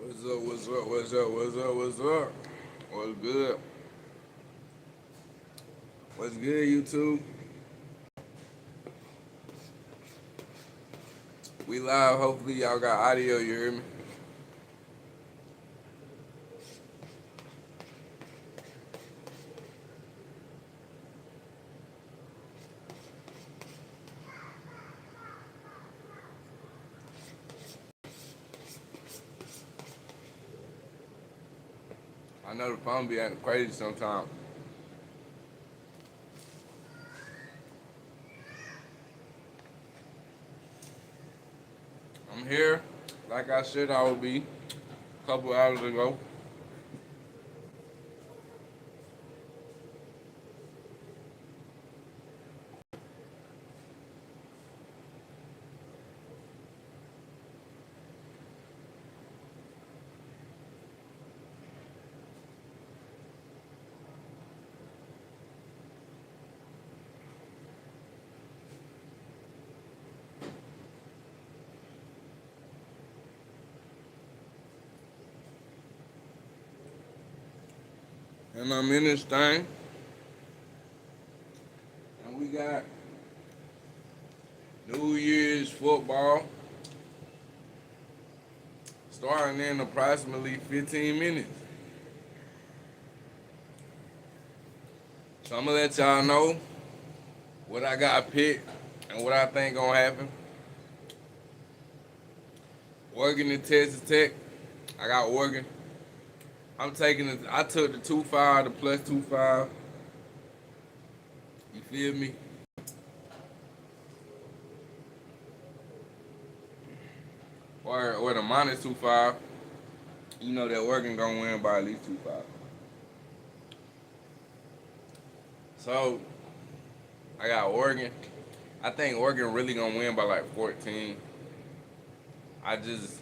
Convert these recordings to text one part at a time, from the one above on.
What's up, what's up, what's up, what's up, what's up? What's good? What's good, YouTube? We live. Hopefully, y'all got audio, you hear me? I know the phone be acting crazy sometimes. I'm here, like I said I would be a couple hours ago. And I'm in this thing. And we got New Year's football starting in approximately 15 minutes. So I'm gonna let y'all know what I got picked and what I think gonna happen. Oregon and Texas Tech. I got Oregon. I'm taking it. I took the 2-5, the plus 2-5. You feel me? Or the minus 2-5. You know that Oregon gonna win by at least 2-5. So I got Oregon. I think Oregon really gonna win by like 14. I just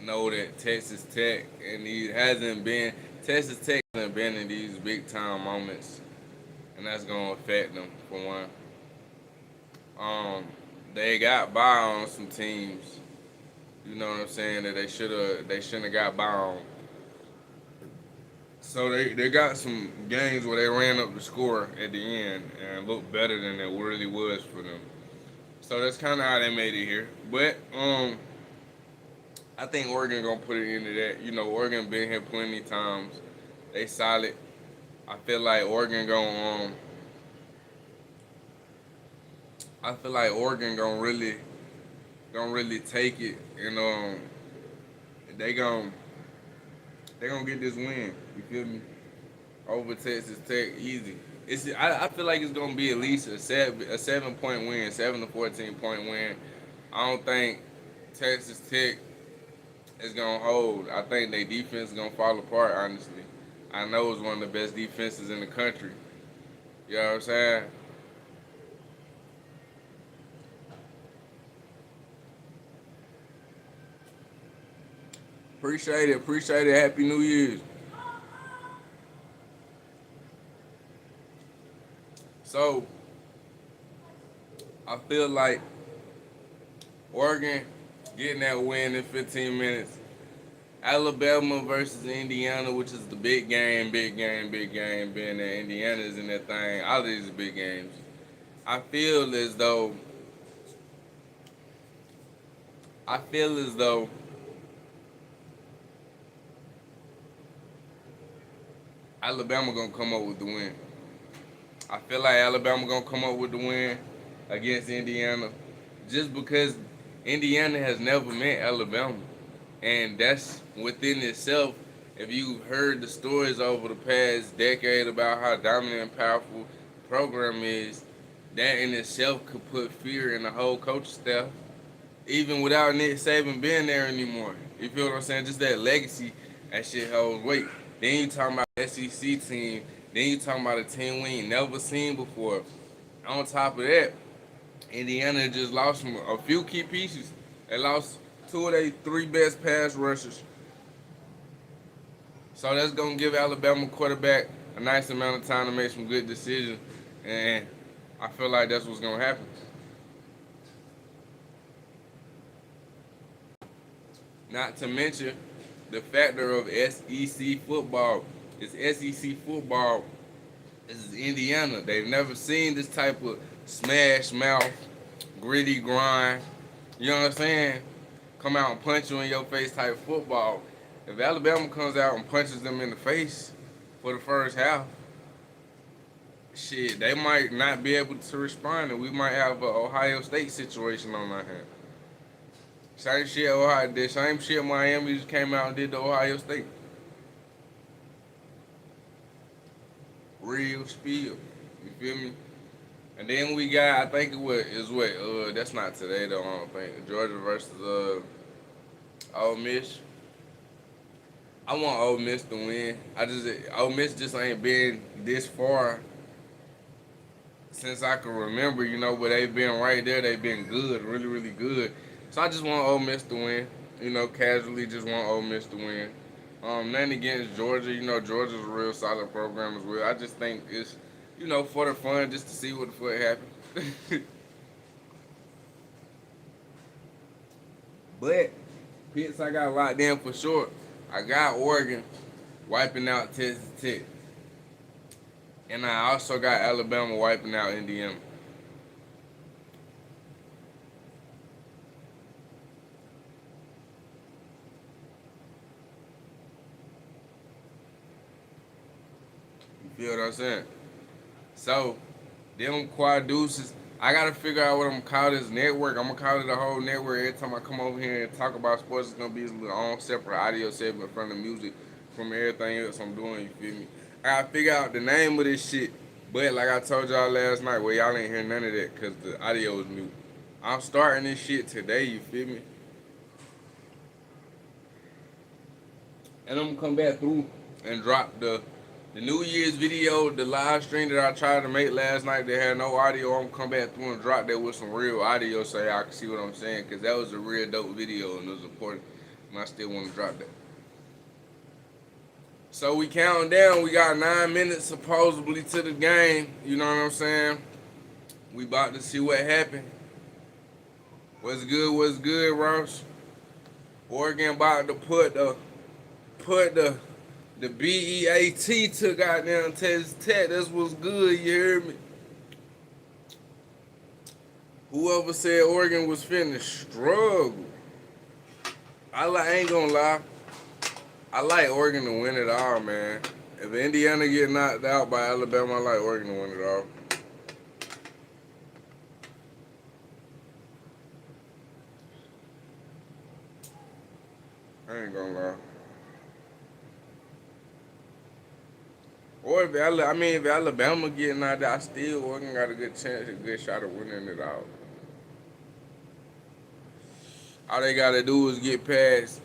know that Texas Tech and he hasn't been Texas Tech hasn't been in these big time moments, and that's gonna affect them for one. Um, they got by on some teams. You know what I'm saying? That they shouldn't have got by on. So they got some games where they ran up the score at the end and looked better than it really was for them. So that's kind of how they made it here. But I think Oregon gonna put it into that. You know, Oregon been here plenty times. They solid. I feel like Oregon gonna I feel like Oregon gonna really take it, and they gonna they gonna get this win. You feel me? Over Texas Tech easy. I feel like it's gonna be at least a 7 point win, 7 to 14 point win. I don't think Texas Tech is gonna hold. I think their defense is gonna fall apart. Honestly, I know it's one of the best defenses in the country. You know what I'm saying? Appreciate it. Appreciate it. Happy New Year's. So I feel like Oregon getting that win in 15 minutes. Alabama versus Indiana, which is the big game, big game, big game. Being that Indiana's in that thing, all of these are big games. I feel as though I feel as though Alabama gonna come up with the win. I feel like Alabama gonna come up with the win against Indiana, just because Indiana has never met Alabama, and that's within itself. If you've heard the stories over the past decade about how dominant and powerful the program is, that in itself could put fear in the whole coaching staff, even without Nick Saban being there anymore. You feel what I'm saying? Just that legacy, that shit holds weight. Then you talking about SEC team. Then you talking about a team we ain't never seen before. On top of that, Indiana just lost a few key pieces. They lost two of their three best pass rushers. So that's gonna give Alabama quarterback a nice amount of time to make some good decisions, and I feel like that's what's gonna happen. Not to mention, the factor of SEC football. It's SEC football. This is Indiana. They've never seen this type of smash mouth, gritty grind. You know what I'm saying? Come out and punch you in your face type football. If Alabama comes out and punches them in the face for the first half, shit, they might not be able to respond, and we might have an Ohio State situation on our hands. Same shit Ohio did. Same shit Miami just came out and did to Ohio State. Real spill. You feel me? And then we got, I think that's not today though, I don't think. Georgia versus Ole Miss. I want Ole Miss to win. Ole Miss just ain't been this far since I can remember, but they've been right there. They've been good, really, really good. So I just want Ole Miss to win. Casually just want Ole Miss to win. Nothing against Georgia. Georgia's a real solid program as well. I just think it's, for the fun, just to see what the fuck happens. But picks I got locked in for sure. I got Oregon wiping out Texas Tech. And I also got Alabama wiping out Indiana. You feel what I'm saying? So, them Quadeuces, I gotta figure out what I'm gonna call this network. I'm gonna call it a whole network. Every time I come over here and talk about sports, it's gonna be a little own separate audio segment from the music, from everything else I'm doing, you feel me? I gotta figure out the name of this shit. But like I told y'all last night, well, y'all ain't hear none of that because the audio was mute. I'm starting this shit today, you feel me? And I'm gonna come back through and drop the New Year's video, the live stream that I tried to make last night that had no audio. I'm gonna come back through and drop that with some real audio so y'all can see what I'm saying, because that was a real dope video and it was important. And I still want to drop that. So we counting down. We got 9 minutes supposedly to the game. You know what I'm saying? We about to see what happened. What's good, Ross? Oregon about to put the BEAT to goddamn Texas Tech. That's what's good, you hear me? Whoever said Oregon was finna struggle. I ain't gonna lie. I like Oregon to win it all, man. If Indiana get knocked out by Alabama, I like Oregon to win it all. I ain't gonna lie. Or if Alabama get knocked out, still Oregon got a good chance, a good shot of winning it all. All they gotta do is get past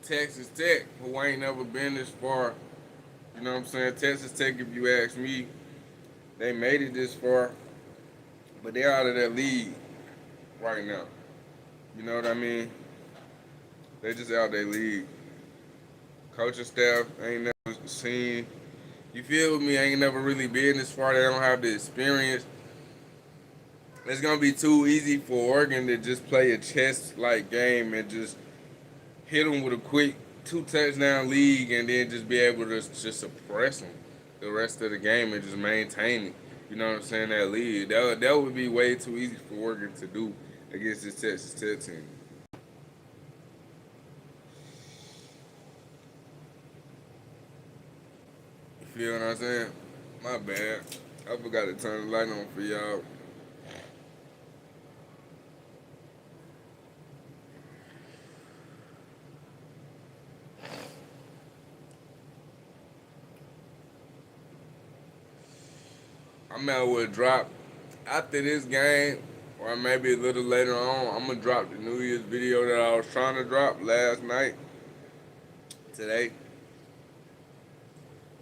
Texas Tech, who ain't never been this far. You know what I'm saying? Texas Tech, if you ask me, they made it this far, but they're out of that league right now. You know what I mean? They just out their league. Coaching staff ain't never seen. You feel me? Ain't never really been this far. They don't have the experience. It's gonna be too easy for Oregon to just play a chess-like game and just hit them with a quick 2-touchdown lead and then just be able to just suppress them the rest of the game and just maintain it. You know what I'm saying? That lead. That would be way too easy for Oregon to do against this Texas Tech team. You feel what I'm saying? My bad. I forgot to turn the light on for y'all. I might well drop after this game, or maybe a little later on. I'm gonna drop the New Year's video that I was trying to drop last night, today.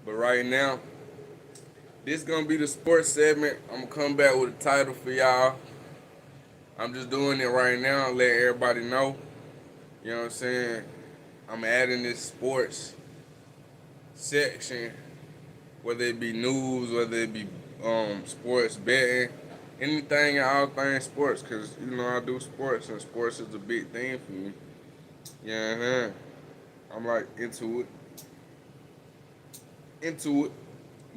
But right now, this gonna be the sports segment. I'm gonna come back with a title for y'all. I'm just doing it right now, let everybody know. You know what I'm saying? I'm adding this sports section, whether it be news, whether it be sports betting, anything and all things sports, because I do sports and sports is a big thing for me. Yeah, I'm like into it,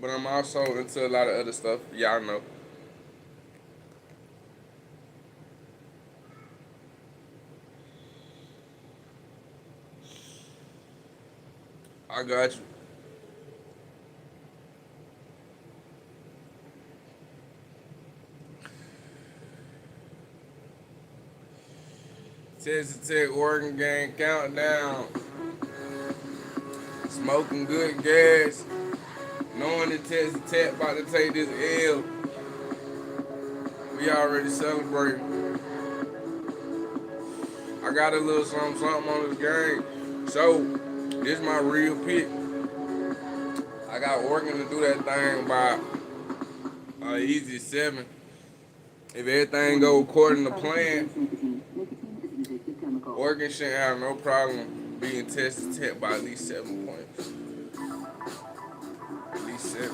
but I'm also into a lot of other stuff. Y'all know. I got you. Texas Tech Oregon game countdown. Smoking good gas. Knowing that Texas Tech about to take this L, we already celebrating. I got a little something on this game. So, this my real pick. I got Oregon to do that thing by easy 7. If everything go according to plan, Oregon shouldn't have no problem beating Texas Tech by at least 7 points. At least 7.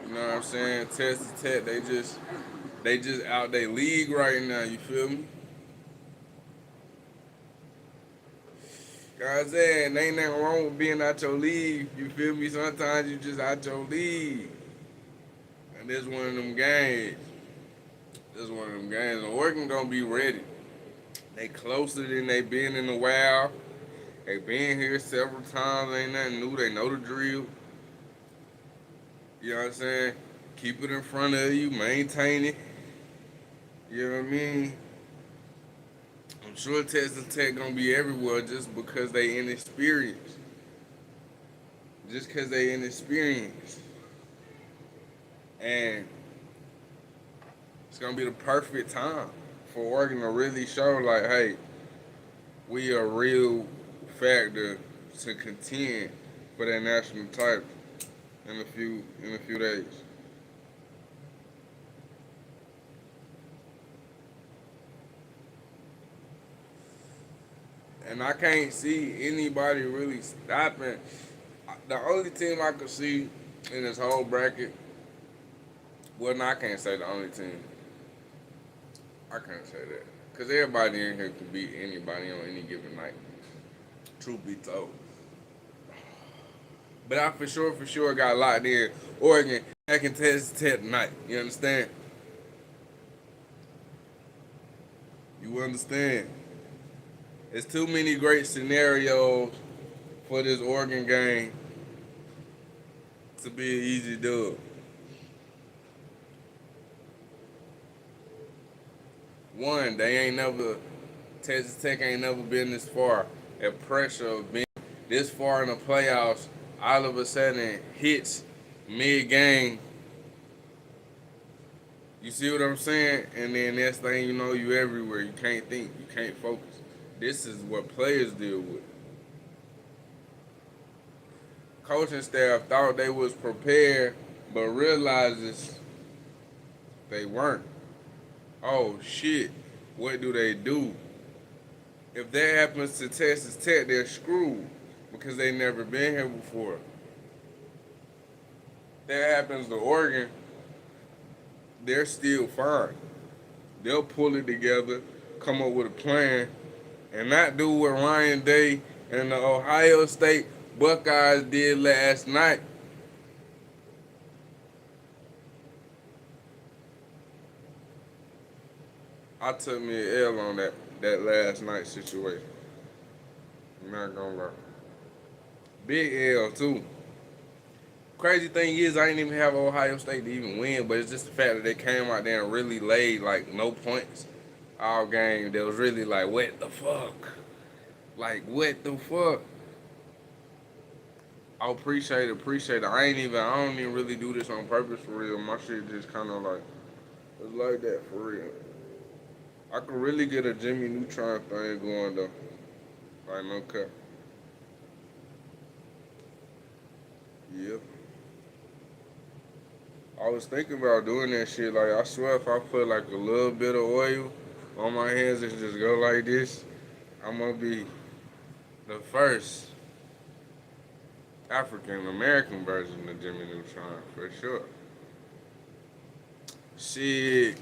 You know what I'm saying? Texas Tech, they just out their league right now. You feel me? I'm saying, ain't nothing wrong with being out your league. You feel me? Sometimes you just out your league. And this one of them games. This one of them games. And Oregon gonna be ready. They closer than they been in a while. They been here several times. Ain't nothing new. They know the drill. You know what I'm saying? Keep it in front of you. Maintain it. You know what I mean? I'm sure Texas Tech gonna be everywhere just because they inexperienced. Just because they inexperienced. And it's gonna be the perfect time for Oregon to really show like, hey, we a real factor to contend for that national title in a few days. And I can't see anybody really stopping. The only team I could see in this whole bracket, well, no, I can't say the only team. I can't say that. Because everybody in here can beat anybody on any given night. Truth be told. But I for sure got locked in Oregon back in Texas Tech tonight. You understand? You understand? There's too many great scenarios for this Oregon game to be an easy dub. One, Texas Tech ain't never been this far. At pressure of being this far in the playoffs, all of a sudden hits mid-game. You see what I'm saying? And then next thing you know, you everywhere. You can't think. You can't focus. This is what players deal with. Coaching staff thought they was prepared, but realizes they weren't. Oh shit, what do they do? If that happens to Texas Tech, they're screwed because they never been here before. If that happens to Oregon, they're still fine. They'll pull it together, come up with a plan, and not do what Ryan Day and the Ohio State Buckeyes did last night. I took me an L on that last night situation. I'm not gonna lie. Big L too. Crazy thing is, I didn't even have Ohio State to even win, but it's just the fact that they came out there and really laid like no points all game. That was really like, what the fuck? Like, what the fuck? I appreciate it. I don't even really do this on purpose for real. My shit just kind of like, it's like that for real. I could really get a Jimmy Neutron thing going though. Like, no cut. Yep. I was thinking about doing that shit. Like, I swear if I put like a little bit of oil on my hands and just go like this, I'm gonna be the first African American version of Jimmy Neutron for sure. Shit.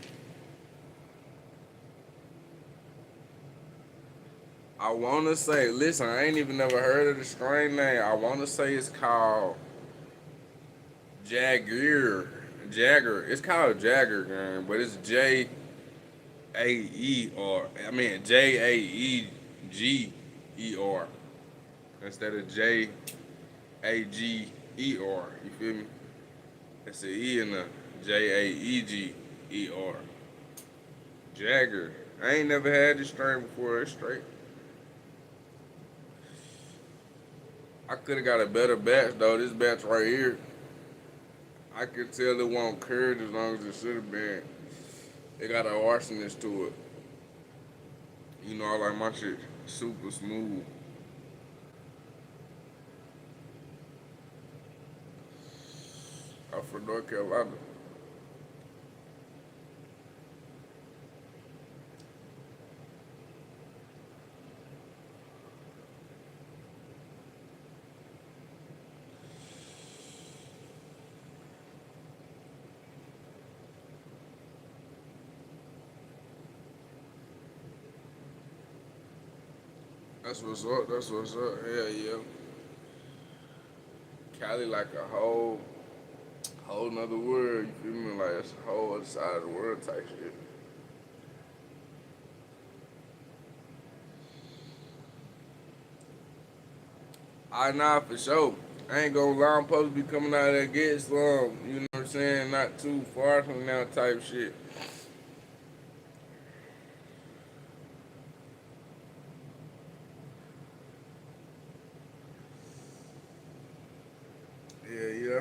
I wanna say, listen, I ain't even never heard of the strain name. I wanna say it's called Jagger. Jagger. It's called Jagger, gang, but it's Jaeger instead of Jager. You feel me? It's a E in the Jaeger. Jagger. I ain't never had this strain before. It's straight. I could have got a better batch though. This batch right here, I could tell it won't curd as long as it should have been. It got an arsonist to it. You know, I like my shit super smooth. I'm from North Carolina. That's what's up. That's what's up. Hell yeah. Cali like a whole nother world. You feel me? Like it's a whole other side of the world type shit. I nah for sure. I ain't gonna lie. I'm supposed to be coming out of there get some. You know what I'm saying? Not too far from now type shit. Yeah, yeah.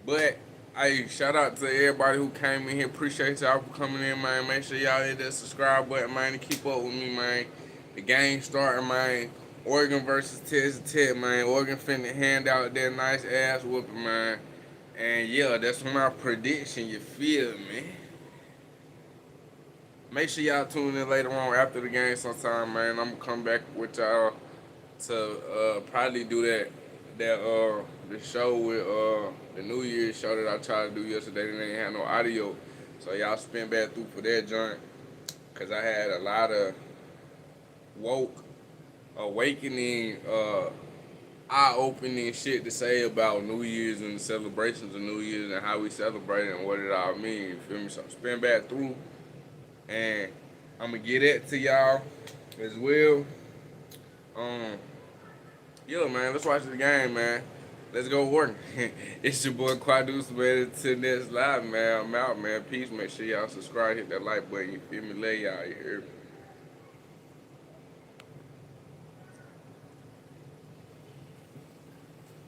But hey, shout out to everybody who came in here. Appreciate y'all for coming in, man. Make sure y'all hit that subscribe button, man, and keep up with me, man. The game starting, man. Orgeon versus Tech, man. Orgeon finna hand out that nice ass whooping, man. And yeah, that's my prediction. You feel me? Make sure y'all tune in later on after the game sometime, man. I'm gonna come back with y'all to probably do that the show with the New Year's show that I tried to do yesterday and they didn't have no audio. So y'all spin back through for that joint. Cause I had a lot of woke awakening eye opening shit to say about New Year's and the celebrations of New Year's and how we celebrate it and what it all means. You feel me? So spin back through and I'm gonna get it to y'all as well. Um Yo, man, let's watch the game, man. Let's go work. It's your boy Quadeuce, man. To the next live, man. I'm out, man. Peace. Make sure y'all subscribe, hit that like button. You feel me? Lay y'all. You hear me?